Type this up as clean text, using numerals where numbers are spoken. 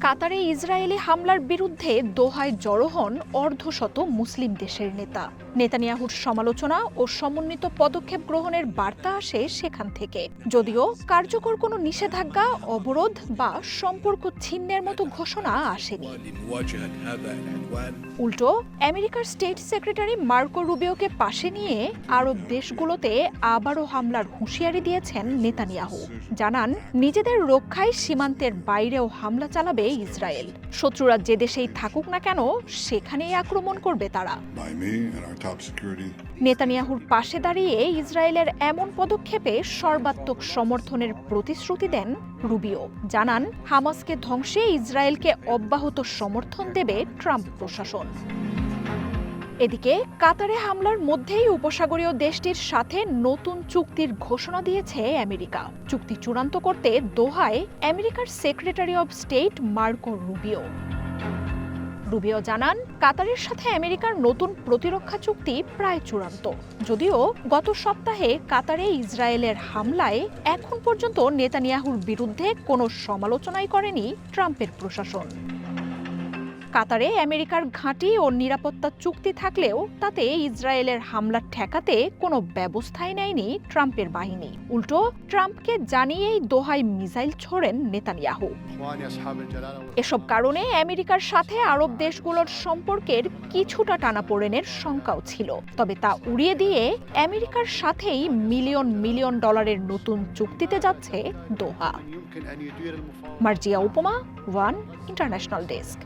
কাতারে ইসরায়েলি হামলার বিরুদ্ধে দোহায় জড়ো হন অর্ধশত মুসলিম দেশের নেতা। নেতানিয়াহুর সমালোচনা ও সমন্বিত পদক্ষেপ গ্রহণের বার্তা আসে সেখান থেকে। যদিও কার্যকর কোনো নিষেধাজ্ঞা, অবরোধ বা সম্পর্ক ছিন্নের মতো ঘোষণা আসেনি। উল্টো আমেরিকার স্টেট সেক্রেটারি মার্কো রুবিওকে পাশে নিয়ে আরব দেশগুলোতে আবারও হামলার হুঁশিয়ারি দিয়েছেন নেতানিয়াহু। জানান, নিজেদের রক্ষায় সীমান্তের বাইরেও হামলা চালাবে ইসরায়েল। শত্রুরা যে দেশেই থাকুক না কেন, সেখানেই আক্রমণ করবে তারা। নেতানিয়াহুর পাশে দাঁড়িয়ে ইসরায়েলের এমন পদক্ষেপে সর্বাত্মক সমর্থনের প্রতিশ্রুতি দেন রুবিও। জানান, হামাসকে ধ্বংসে ইসরায়েলকে অব্যাহত সমর্থন দেবে ট্রাম্প প্রশাসন। এদিকে কাতারে হামলার মধ্যেই উপসাগরীয় দেশটির সাথে নতুন চুক্তির ঘোষণা দিয়েছে আমেরিকা। চুক্তি চূড়ান্ত করতে দোহায় আমেরিকার secretary of state Marco Rubio জানান, কাতারের সাথে আমেরিকার নতুন প্রতিরক্ষা চুক্তি প্রায় চূড়ান্ত। যদিও গত সপ্তাহে কাতারে ইসরায়েলের হামলায় এখন পর্যন্ত নেতানিয়াহুর বিরুদ্ধে কোনো সমালোচনাই করেনি ট্রাম্পের প্রশাসন। কাতারে আমেরিকার ঘাঁটি ও নিরাপত্তা চুক্তি থাকলেও তাতে ইসরায়েলের হামলা ঠেকাতে কোনো ব্যবস্থাই নেয়নি ট্রাম্পের বাহিনী। উল্টো ট্রাম্পকে জানিয়েই দোহায় মিসাইল ছোড়েন নেতানিয়াহু। এসব কারণে আমেরিকার সাথে আরব দেশগুলোর সম্পর্কের কিছুটা টানাপোড়েনের শঙ্কাও ছিল। তবে তা উড়িয়ে দিয়ে আমেরিকার সাথেই মিলিয়ন মিলিয়ন ডলারের নতুন চুক্তিতে যাচ্ছে দোহা। মার্জিয়া উপমা, ওয়ান ইন্টারন্যাশনাল ডেস্ক।